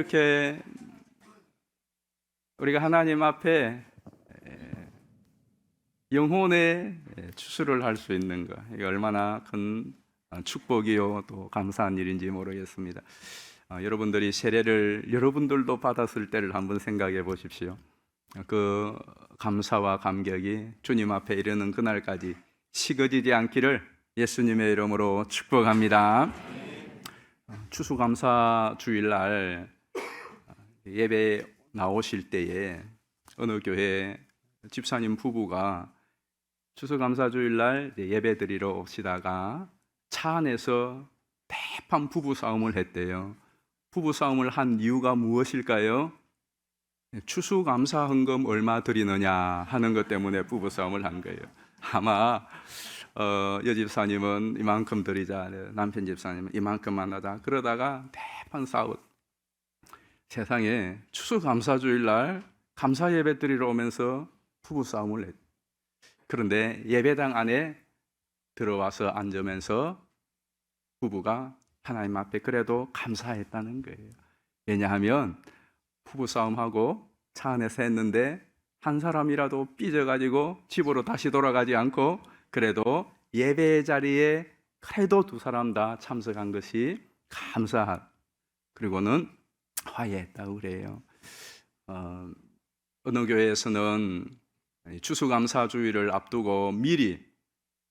이렇게 우리가 하나님 앞에 영혼의 추수를 할 수 있는 것, 이게 얼마나 큰 축복이요 또 감사한 일인지 모르겠습니다. 여러분들이 세례를 여러분들도 받았을 때를 한번 생각해 보십시오. 그 감사와 감격이 주님 앞에 이르는 그날까지 식어지지 않기를 예수님의 이름으로 축복합니다. 추수감사 주일날 예배 나오실 때에 어느 교회 집사님 부부가 추수감사 주일날 예배 드리러 오시다가 차 안에서 대판 부부싸움을 했대요. 부부싸움을 한 이유가 무엇일까요? 추수감사 헌금 얼마 드리느냐 하는 것 때문에 부부싸움을 한 거예요. 아마 여집사님은 이만큼 드리자, 남편 집사님은 이만큼만 하자, 그러다가 대판 싸웠. 세상에 추수감사주일날 감사 예배 드리러 오면서 부부싸움을 했. 그런데 예배당 안에 들어와서 앉으면서 부부가 하나님 앞에 그래도 감사했다는 거예요. 왜냐하면 부부싸움하고 차 안에서 했는데 한 사람이라도 삐져가지고 집으로 다시 돌아가지 않고 그래도 예배 자리에 그래도 두 사람 다 참석한 것이 감사한, 그리고는 화해했다고 그래요. 어느 교회에서는 추수감사주일을 앞두고 미리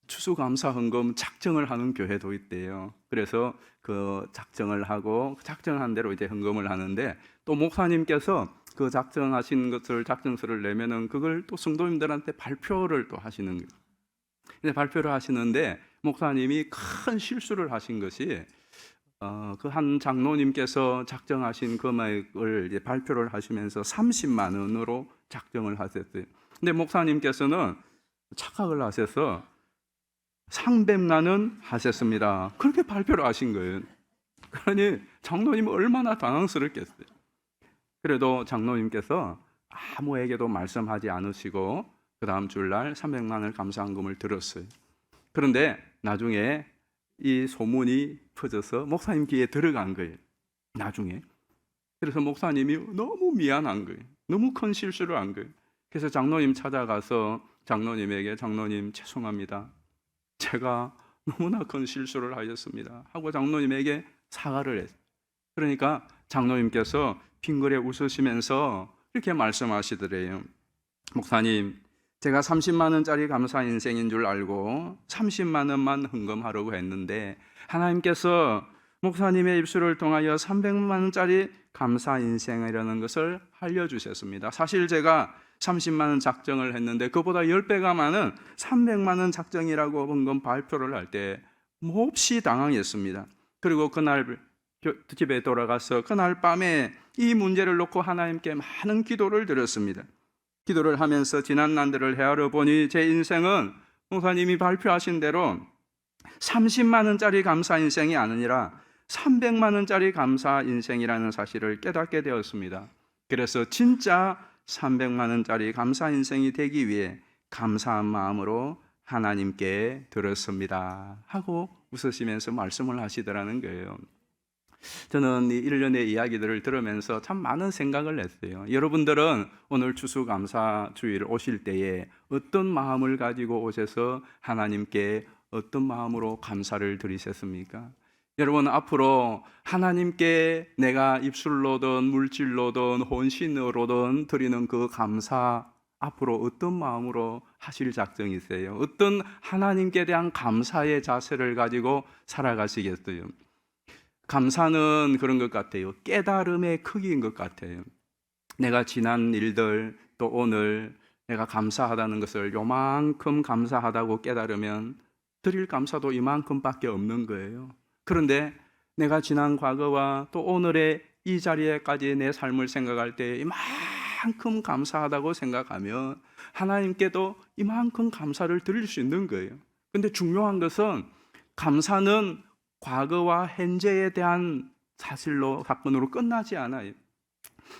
추수감사 헌금 작정을 하는 교회도 있대요. 그래서 그 작정을 하고 작정한 대로 이제 헌금을 하는데, 또 목사님께서 그 작정하신 것을 작정서를 내면은 그걸 또 성도님들한테 발표를 또 하시는 거예요. 근데 발표를 하시는데 목사님이 큰 실수를 하신 것이 그 한 장로님께서 작정하신 금액을 이제 발표를 하시면서 30만 원으로 작정을 하셨어요. 근데 목사님께서는 착각을 하셔서 300만 원 하셨습니다. 그렇게 발표를 하신 거예요. 그러니 장로님은 얼마나 당황스럽겠어요. 그래도 장로님께서 아무에게도 말씀하지 않으시고 그 다음 주일날 300만 원을 감사헌금을 들었어요. 그런데 나중에 이 소문이 퍼져서 목사님 귀에 들어간 거예요. 나중에. 그래서 목사님이 너무 미안한 거예요. 너무 큰 실수를 한 거예요. 그래서 장로님 찾아가서 장로님에게, 장로님 죄송합니다, 제가 너무나 큰 실수를 하였습니다 하고 장로님에게 사과를 했어요. 그러니까 장로님께서 빙그레 웃으시면서 이렇게 말씀하시더래요. 목사님, 제가 30만 원짜리 감사 인생인 줄 알고 30만 원만 헌금하려고 했는데 하나님께서 목사님의 입술을 통하여 300만 원짜리 감사 인생이라는 것을 알려주셨습니다. 사실 제가 30만 원 작정을 했는데 그보다 10배가 많은 300만 원 작정이라고 헌금 발표를 할 때 몹시 당황했습니다. 그리고 그날 집에 돌아가서 그날 밤에 이 문제를 놓고 하나님께 많은 기도를 드렸습니다. 기도를 하면서 지난 날들을 헤아려 보니 제 인생은 목사님이 발표하신 대로 30만 원짜리 감사 인생이 아니라 300만 원짜리 감사 인생이라는 사실을 깨닫게 되었습니다. 그래서 진짜 300만 원짜리 감사 인생이 되기 위해 감사한 마음으로 하나님께 드렸습니다 하고 웃으시면서 말씀을 하시더라는 거예요. 저는 이 일련의 이야기들을 들으면서 참 많은 생각을 했어요. 여러분들은 오늘 추수감사 주일 오실 때에 어떤 마음을 가지고 오셔서 하나님께 어떤 마음으로 감사를 드리셨습니까? 여러분, 앞으로 하나님께 내가 입술로든 물질로든 혼신으로든 드리는 그 감사, 앞으로 어떤 마음으로 하실 작정이세요? 어떤 하나님께 대한 감사의 자세를 가지고 살아가시겠어요? 감사는 그런 것 같아요. 깨달음의 크기인 것 같아요. 내가 지난 일들, 또 오늘 내가 감사하다는 것을 요만큼 감사하다고 깨달으면 드릴 감사도 이만큼밖에 없는 거예요. 그런데 내가 지난 과거와 또 오늘의 이 자리에까지 내 삶을 생각할 때 이만큼 감사하다고 생각하면 하나님께도 이만큼 감사를 드릴 수 있는 거예요. 근데 중요한 것은 감사는 과거와 현재에 대한 사실로, 사건으로 끝나지 않아요.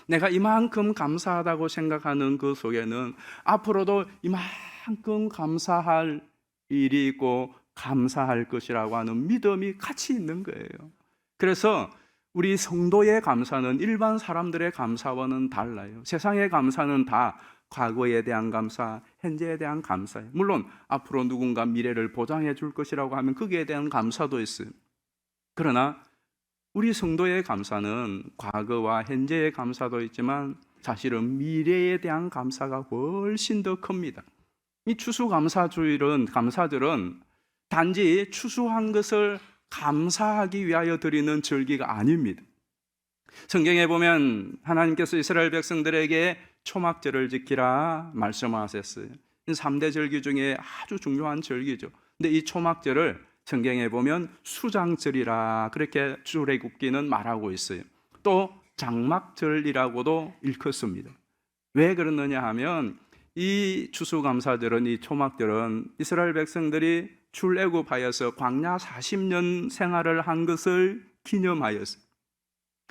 내가 이만큼 감사하다고 생각하는 그 속에는 앞으로도 이만큼 감사할 일이 있고 감사할 것이라고 하는 믿음이 같이 있는 거예요. 그래서 우리 성도의 감사는 일반 사람들의 감사와는 달라요. 세상의 감사는 다 과거에 대한 감사, 현재에 대한 감사예요. 물론 앞으로 누군가 미래를 보장해 줄 것이라고 하면 거기에 대한 감사도 있어요. 그러나 우리 성도의 감사는 과거와 현재의 감사도 있지만 사실은 미래에 대한 감사가 훨씬 더 큽니다. 이 추수감사주일은, 감사절은 단지 추수한 것을 감사하기 위하여 드리는 절기가 아닙니다. 성경에 보면 하나님께서 이스라엘 백성들에게 초막절을 지키라 말씀하셨어요. 3대 절기 중에 아주 중요한 절기죠. 근데 이 초막절을 성경에 보면 수장절이라 그렇게 출애굽기는 말하고 있어요. 또 장막절이라고도 일컫습니다. 왜 그러느냐 하면 이 추수감사절은, 이 초막절은 이스라엘 백성들이 출애굽하여서 광야 40년 생활을 한 것을 기념하여서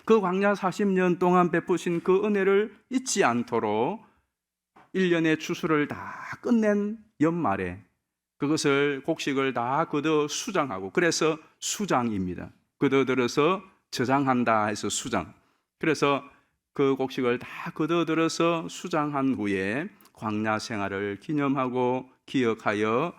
그 광야 40년 동안 베푸신 그 은혜를 잊지 않도록 1년의 추수를 다 끝낸 연말에 그것을 곡식을 다 걷어 수장하고, 그래서 수장입니다. 걷어들어서 저장한다 해서 수장. 그래서 그 곡식을 다 걷어들어서 수장한 후에 광야 생활을 기념하고 기억하여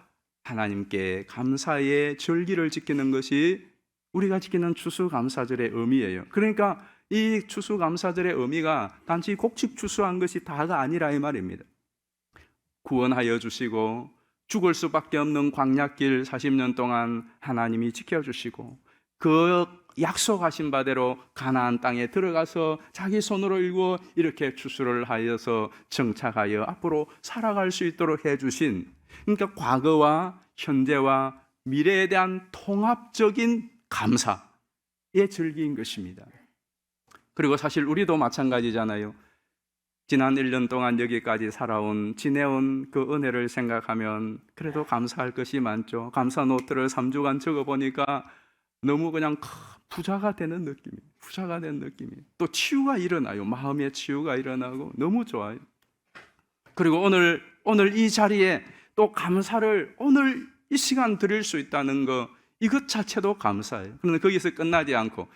하나님께 감사의 절기를 지키는 것이 우리가 지키는 추수감사절의 의미예요. 그러니까 이 추수감사절의 의미가 단지 곡식 추수한 것이 다가 아니라 이 말입니다. 구원하여 주시고 죽을 수밖에 없는 광야길 40년 동안 하나님이 지켜주시고 그 약속하신 바대로 가나안 땅에 들어가서 자기 손으로 일궈 이렇게 추수를 하여서 정착하여 앞으로 살아갈 수 있도록 해주신, 그러니까 과거와 현재와 미래에 대한 통합적인 감사의 절기인 것입니다. 그리고 사실 우리도 마찬가지잖아요. 지난 1년 동안 여기까지 지내온 그 은혜를 생각하면 그래도 감사할 것이 많죠. 감사 노트를 3주간 적어보니까 너무 그냥 부자가 되는 느낌이에요. 부자가 된 느낌이에요. 또 치유가 일어나요. 마음의 치유가 일어나고 너무 좋아요. 그리고 오늘 이 자리에 또 감사를 오늘 이 시간 드릴 수 있다는 거, 이것 자체도 감사해요. 그런데 거기서 끝나지 않고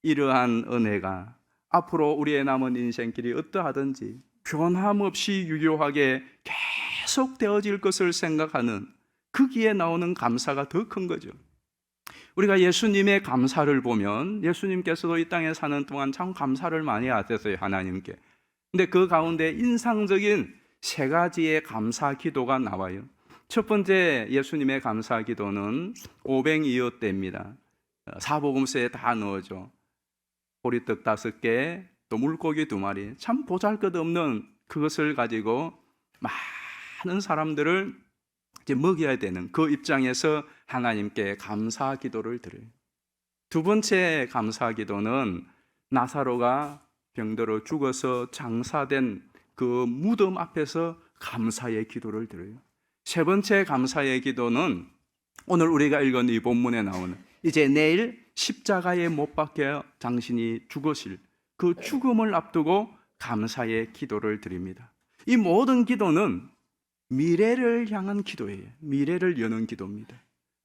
이러한 은혜가 앞으로 우리의 남은 인생길이 어떠하든지 변함없이 유효하게 계속 되어질 것을 생각하는, 거기에 나오는 감사가 더 큰 거죠. 우리가 예수님의 감사를 보면 예수님께서도 이 땅에 사는 동안 참 감사를 많이 하셨어요, 하나님께. 근데 그 가운데 인상적인 3가지의 감사 기도가 나와요. 첫 번째 예수님의 감사 기도는 오병이어 때입니다. 사복음서에 다 넣어줘. 보리떡 5개, 또 물고기 2마리, 참 보잘것없는 그것을 가지고 많은 사람들을 이제 먹여야 되는 그 입장에서 하나님께 감사 기도를 드려요. 두 번째 감사 기도는 나사로가 병들어 죽어서 장사된 그 무덤 앞에서 감사의 기도를 드려요. 세 번째 감사의 기도는 오늘 우리가 읽은 이 본문에 나오는, 이제 내일 십자가에 못 박혀 당신이 죽으실 그 죽음을 앞두고 감사의 기도를 드립니다. 이 모든 기도는 미래를 향한 기도예요. 미래를 여는 기도입니다.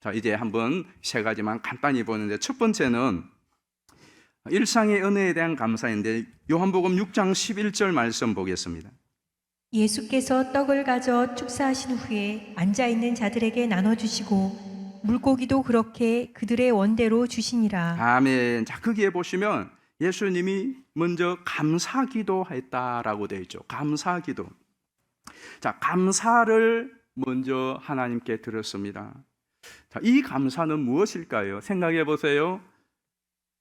자, 이제 한번 3가지만 간단히 보는데, 첫 번째는 일상의 은혜에 대한 감사인데 요한복음 6장 11절 말씀 보겠습니다. 예수께서 떡을 가져 축사하신 후에 앉아있는 자들에게 나눠주시고 물고기도 그렇게 그들의 원대로 주시니라. 아멘. 자, 거기에 보시면 예수님이 먼저 감사기도 했다라고 되어 있죠. 감사기도. 자, 감사를 먼저 하나님께 드렸습니다. 자, 이 감사는 무엇일까요? 생각해 보세요.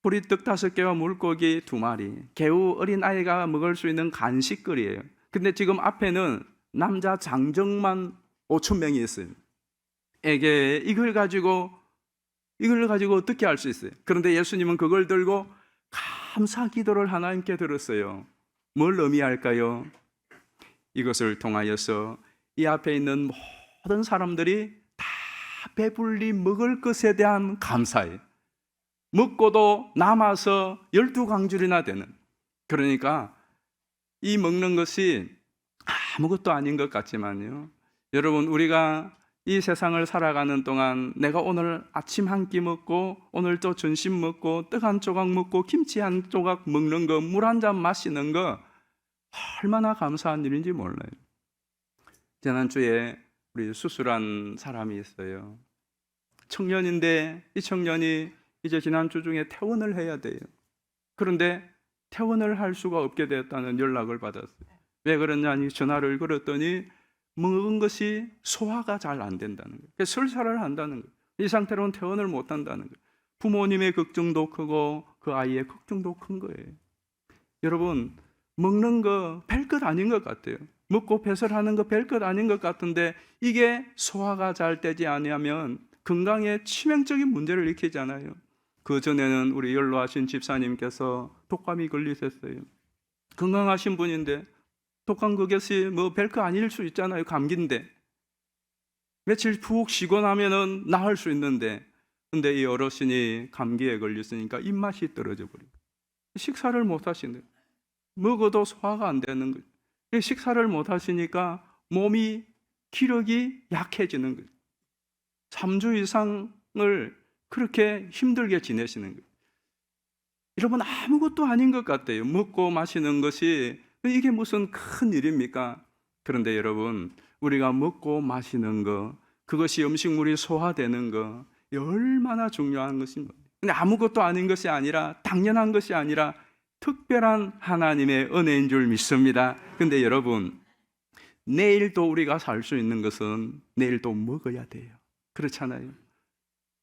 보리떡 5개와 물고기 2마리, 개우 어린아이가 먹을 수 있는 간식거리예요. 근데 지금 앞에는 남자 장정만 5,000명이 있어요. 에게 이걸 가지고 어떻게 할 수 있어요? 그런데 예수님은 그걸 들고 감사 기도를 하나님께 드렸어요. 뭘 의미할까요? 이것을 통하여서 이 앞에 있는 모든 사람들이 다 배불리 먹을 것에 대한 감사예요. 먹고도 남아서 12강줄이나 되는, 그러니까 이 먹는 것이 아무것도 아닌 것 같지만요, 여러분, 우리가 이 세상을 살아가는 동안 내가 오늘 아침 한 끼 먹고 오늘 또 점심 먹고 떡 한 조각 먹고 김치 한 조각 먹는 거, 물 한 잔 마시는 거 얼마나 감사한 일인지 몰라요. 지난주에 우리 수술한 사람이 있어요. 청년인데 이 청년이 이제 지난주 중에 퇴원을 해야 돼요. 그런데 퇴원을 할 수가 없게 됐다는 연락을 받았어요. 왜 그러냐니 전화를 걸었더니 먹은 것이 소화가 잘 안 된다는 거예요. 그래서 설사를 한다는 거예요. 이 상태로는 퇴원을 못 한다는 거예요. 부모님의 걱정도 크고 그 아이의 걱정도 큰 거예요. 여러분, 먹는 거 별것 아닌 것 같아요. 먹고 배설하는 거 별것 아닌 것 같은데 이게 소화가 잘 되지 않으면 건강에 치명적인 문제를 일으키잖아요. 그 전에는 우리 연로하신 집사님께서 독감이 걸리셨어요. 건강하신 분인데 독감 그것이 뭐 별거 아닐 수 있잖아요. 감기인데 며칠 푹 쉬고 나면은 나을 수 있는데, 근데 이 어르신이 감기에 걸렸으니까 입맛이 떨어져 버리고 식사를 못 하시는, 먹어도 소화가 안 되는 거예요. 식사를 못 하시니까 몸이 기력이 약해지는 거예요. 3주 이상을 그렇게 힘들게 지내시는 거예요. 여러분, 아무것도 아닌 것 같아요. 먹고 마시는 것이 이게 무슨 큰 일입니까? 그런데 여러분, 우리가 먹고 마시는 거, 그것이 음식물이 소화되는 거 얼마나 중요한 것입니다. 근데 아무것도 아닌 것이 아니라, 당연한 것이 아니라 특별한 하나님의 은혜인 줄 믿습니다. 근데 여러분, 내일도 우리가 살 수 있는 것은 내일도 먹어야 돼요. 그렇잖아요.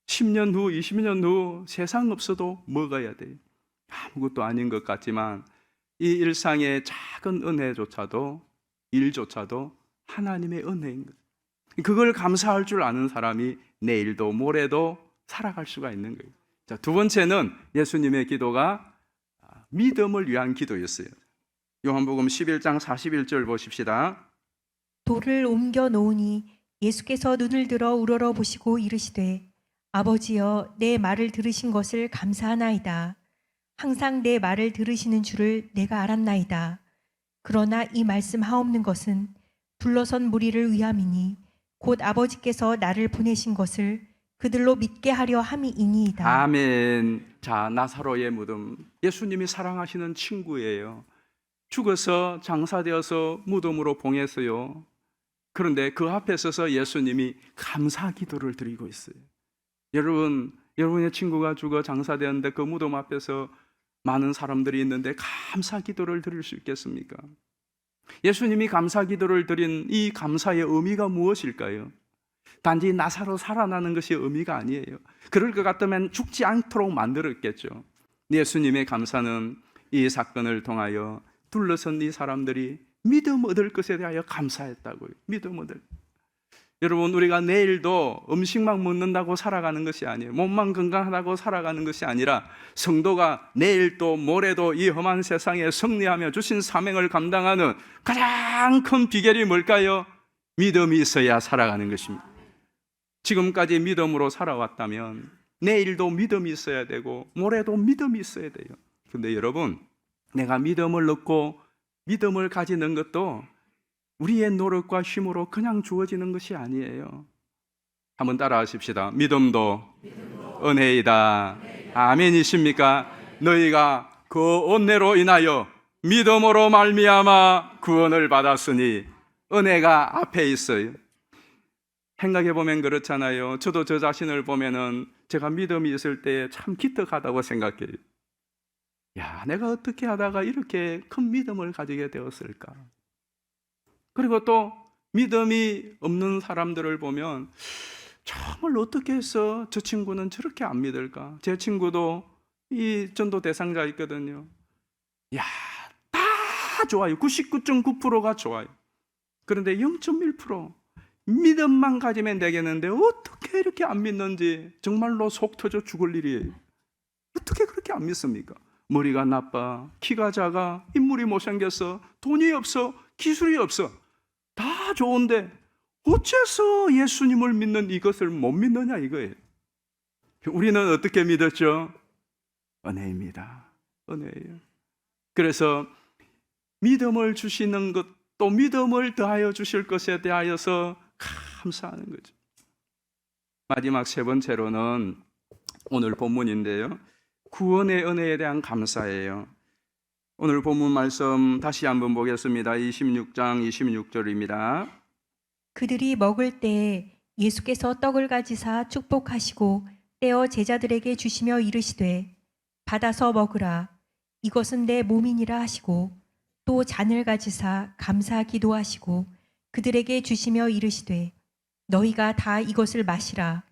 10년 후, 20년 후 세상 없어도 먹어야 돼요. 아무것도 아닌 것 같지만 이 일상의 작은 은혜조차도, 일조차도 하나님의 은혜인 거예요. 그걸 감사할 줄 아는 사람이 내일도 모레도 살아갈 수가 있는 거예요. 자, 두 번째는 예수님의 기도가 믿음을 위한 기도였어요. 요한복음 11장 41절 보십시다. 돌을 옮겨 놓으니 예수께서 눈을 들어 우러러 보시고 이르시되 아버지여 내 말을 들으신 것을 감사하나이다. 항상 내 말을 들으시는 줄을 내가 알았나이다. 그러나 이 말씀 하옵는 것은 둘러선 무리를 위함이니 곧 아버지께서 나를 보내신 것을 그들로 믿게 하려 함이니이다. 아멘. 자, 나사로의 무덤, 예수님이 사랑하시는 친구예요. 죽어서 장사되어서 무덤으로 봉했어요. 그런데 그 앞에 서서 예수님이 감사 기도를 드리고 있어요. 여러분의 친구가 죽어 장사되었는데 그 무덤 앞에서 많은 사람들이 있는데 감사 기도를 드릴 수 있겠습니까? 예수님이 감사 기도를 드린 이 감사의 의미가 무엇일까요? 단지 나사로 살아나는 것이 의미가 아니에요. 그럴 것 같으면 죽지 않도록 만들었겠죠. 예수님의 감사는 이 사건을 통하여 둘러선 이 사람들이 믿음 얻을 것에 대하여 감사했다고요. 믿음 얻을. 여러분, 우리가 내일도 음식만 먹는다고 살아가는 것이 아니에요. 몸만 건강하다고 살아가는 것이 아니라 성도가 내일도 모레도 이 험한 세상에 승리하며 주신 사명을 감당하는 가장 큰 비결이 뭘까요? 믿음이 있어야 살아가는 것입니다. 지금까지 믿음으로 살아왔다면 내일도 믿음이 있어야 되고 모레도 믿음이 있어야 돼요. 그런데 여러분, 내가 믿음을 얻고 믿음을 가지는 것도 우리의 노력과 힘으로 그냥 주어지는 것이 아니에요. 한번 따라 하십시다. 믿음도 은혜이다. 아멘이십니까? 너희가 그 은혜로 인하여 믿음으로 말미암아 구원을 받았으니, 은혜가 앞에 있어요. 생각해 보면 그렇잖아요. 저도 저 자신을 보면은 제가 믿음이 있을 때 참 기특하다고 생각해요. 야, 내가 어떻게 하다가 이렇게 큰 믿음을 가지게 되었을까? 그리고 또 믿음이 없는 사람들을 보면 정말 어떻게 해서 저 친구는 저렇게 안 믿을까? 제 친구도 이 전도 대상자 있거든요. 야, 다 좋아요. 99.9%가 좋아요. 그런데 0.1% 믿음만 가지면 되겠는데 어떻게 이렇게 안 믿는지 정말로 속 터져 죽을 일이에요. 어떻게 그렇게 안 믿습니까? 머리가 나빠, 키가 작아, 인물이 못생겼어, 돈이 없어, 기술이 없어. 다 좋은데 어째서 예수님을 믿는 이것을 못 믿느냐 이거예요. 우리는 어떻게 믿었죠? 은혜입니다. 은혜예요. 그래서 믿음을 주시는 것, 또 믿음을 더하여 주실 것에 대하여서 감사하는 거죠. 마지막 세 번째로는 오늘 본문인데요. 구원의 은혜에 대한 감사예요. 오늘 본문 말씀 다시 한번 보겠습니다. 26장 26절입니다. 그들이 먹을 때에 예수께서 떡을 가지사 축복하시고 떼어 제자들에게 주시며 이르시되 받아서 먹으라 이것은 내 몸이니라 하시고 또 잔을 가지사 감사 기도하시고 그들에게 주시며 이르시되 너희가 다 이것을 마시라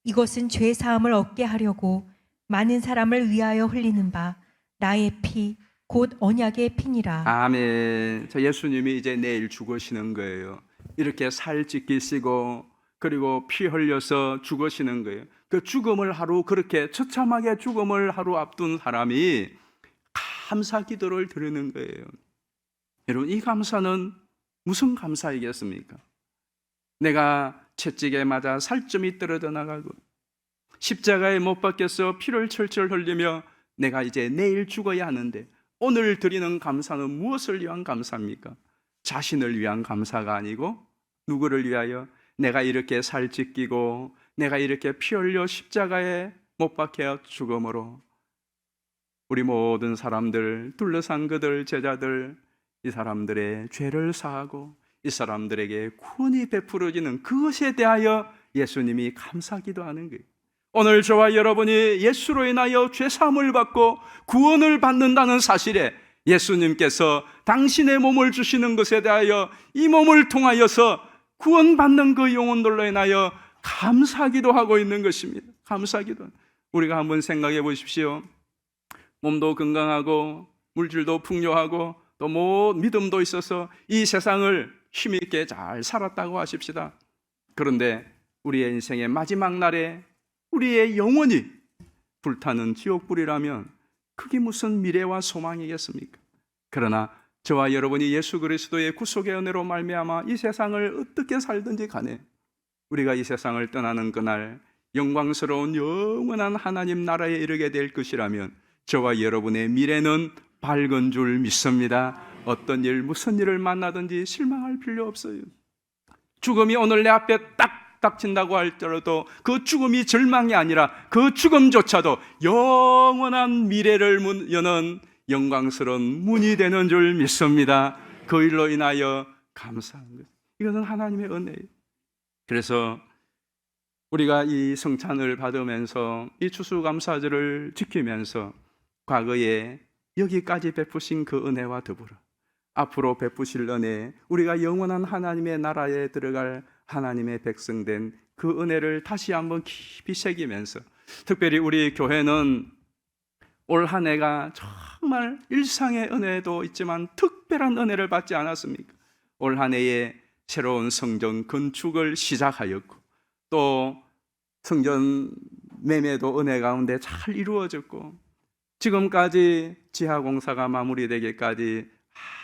이것은 죄 사함을 얻게 하려고 많은 사람을 위하여 흘리는 바 나의 피 곧 언약의 피니라. 아멘. 저 예수님이 이제 내일 죽으시는 거예요. 이렇게 살 찢기시고 그리고 피 흘려서 죽으시는 거예요. 그 죽음을 하루 그렇게 처참하게 죽음을 하루 앞둔 사람이 감사 기도를 드리는 거예요. 여러분, 이 감사는 무슨 감사이겠습니까? 내가 채찍에 맞아 살점이 떨어져 나가고 십자가에 못 박혀서 피를 철철 흘리며 내가 이제 내일 죽어야 하는데 오늘 드리는 감사는 무엇을 위한 감사입니까? 자신을 위한 감사가 아니고 누구를 위하여? 내가 이렇게 살 찢기고 내가 이렇게 피 흘려 십자가에 못 박혀 죽음으로 우리 모든 사람들, 둘러싼 그들 제자들, 이 사람들의 죄를 사하고 이 사람들에게 구원이 베풀어지는 그것에 대하여 예수님이 감사기도 하는 거예요. 오늘 저와 여러분이 예수로 인하여 죄사함을 받고 구원을 받는다는 사실에 예수님께서 당신의 몸을 주시는 것에 대하여 이 몸을 통하여서 구원받는 그 영혼들로 인하여 감사기도 하고 있는 것입니다. 감사기도. 우리가 한번 생각해 보십시오. 몸도 건강하고 물질도 풍요하고 또 믿음도 있어서 이 세상을 힘있게 잘 살았다고 하십시다. 그런데 우리의 인생의 마지막 날에 우리의 영혼이 불타는 지옥불이라면 그게 무슨 미래와 소망이겠습니까? 그러나 저와 여러분이 예수 그리스도의 구속의 은혜로 말미암아 이 세상을 어떻게 살든지 간에 우리가 이 세상을 떠나는 그날 영광스러운 영원한 하나님 나라에 이르게 될 것이라면 저와 여러분의 미래는 밝은 줄 믿습니다. 어떤 일, 무슨 일을 만나든지 실망할 필요 없어요. 죽음이 오늘 내 앞에 딱 닥친다고 할지라도 그 죽음이 절망이 아니라 그 죽음조차도 영원한 미래를 여는 영광스러운 문이 되는 줄 믿습니다. 그 일로 인하여 감사한 것. 이것은 하나님의 은혜예요. 그래서 우리가 이 성찬을 받으면서 이 추수감사절을 지키면서 과거에 여기까지 베푸신 그 은혜와 더불어 앞으로 베푸실 은혜, 우리가 영원한 하나님의 나라에 들어갈 하나님의 백성된 그 은혜를 다시 한번 깊이 새기면서, 특별히 우리 교회는 올 한 해가 정말 일상의 은혜도 있지만 특별한 은혜를 받지 않았습니까? 올 한 해에 새로운 성전 건축을 시작하였고 또 성전 매매도 은혜 가운데 잘 이루어졌고 지금까지 지하공사가 마무리되기까지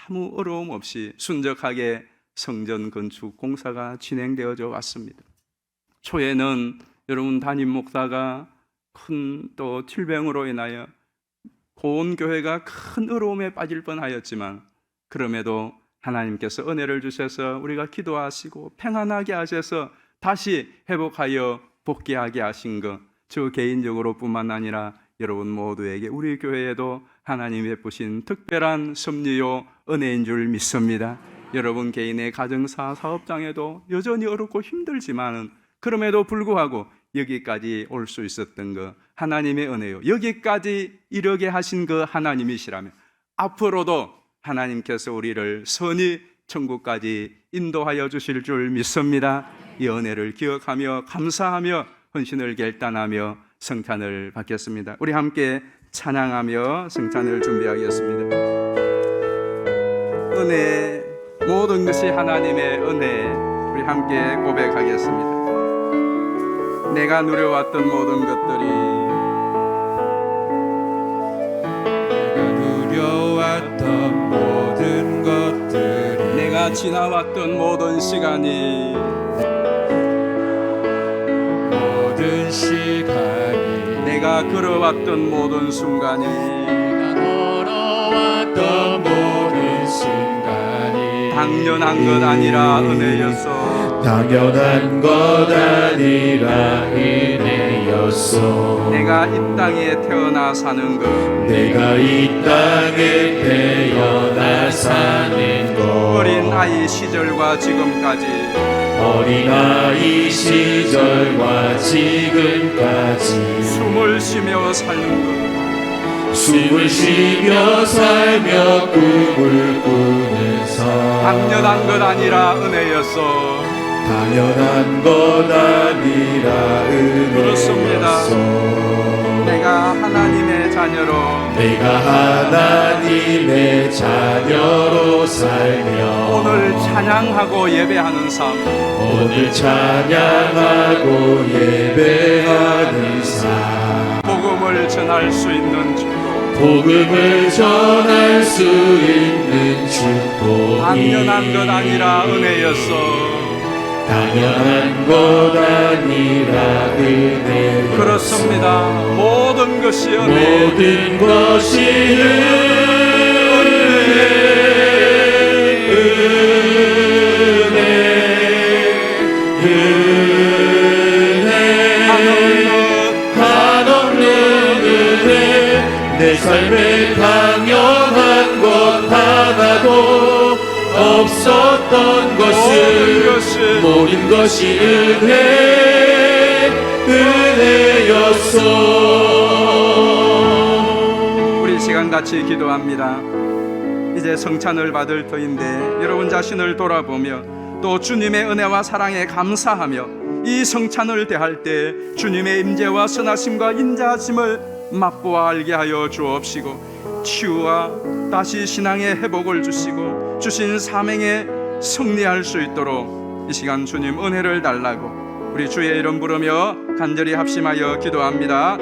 아무 어려움 없이 순적하게 성전 건축 공사가 진행되어져 왔습니다. 초에는 여러분 담임 목사가 큰 또 질병으로 인하여 온 교회가 큰 어려움에 빠질 뻔하였지만 그럼에도 하나님께서 은혜를 주셔서 우리가 기도하시고 평안하게 하셔서 다시 회복하여 복귀하게 하신 것, 저 개인적으로 뿐만 아니라 여러분 모두에게 우리 교회에도 하나님이 베푸신 특별한 섭리요 은혜인 줄 믿습니다. 여러분 개인의 가정사 사업장에도 여전히 어렵고 힘들지만은 그럼에도 불구하고 여기까지 올 수 있었던 것 하나님의 은혜요. 여기까지 이르게 하신 그 하나님이시라면 앞으로도 하나님께서 우리를 선히 천국까지 인도하여 주실 줄 믿습니다. 이 은혜를 기억하며 감사하며 헌신을 결단하며 성찬을 받겠습니다. 우리 함께 찬양하며 성찬을 준비하겠습니다. 은혜, 모든 것이 하나님의 은혜, 우리 함께 고백하겠습니다. 내가 누려왔던 모든 것들이, 누려왔던 모든 것들이, 내가 지나왔던 모든 시간이, 모든 시간이, 내가 걸어왔던 모든 순간이, 걸어왔던 모든 순간이 당연한 것 아니라 은혜였어. 당연한 것 아니라 은혜였소. 내가 이 땅에 태어나 사는 것, 내가 이 땅에 태어나 사는 것, 어린 아이 시절과 지금까지 어린아이 시절과 지금까지 숨을 쉬며 사는 것, 숨을 쉬며 살며 꿈을 꾸는 삶, 당연한 것 아니라 은혜였어. 당연한 것 아니라 그렇습니다. 은혜였소. 내가 하나님의 자녀로 내가 하나님의 자녀로 살며 오늘 찬양하고 예배하는 삶, 오늘 찬양하고 예배하는 삶, 복음을 전할 수 있는 축복, 복음을 전할 수 있는 축복이 당연한 것 아니라 은혜였어. 당연한 것 아니라 은혜였소. 그렇습니다. 모든 것이 은혜, 모든 것이 한없는 은혜, 내 삶에 당연한 것 하나도 없었던 것은 모든 것이 은혜였소. 우리 시간 같이 기도합니다. 이제 성찬을 받을 터인데 여러분 자신을 돌아보며 또 주님의 은혜와 사랑에 감사하며 이 성찬을 대할 때 주님의 임재와 선하심과 인자하심을 맛보아 알게 하여 주옵시고, 치유와 다시 신앙의 회복을 주시고 주신 사명에 승리할 수 있도록 이 시간 주님 은혜를 달라고 우리 주의 이름 부르며 간절히 합심하여 기도합니다.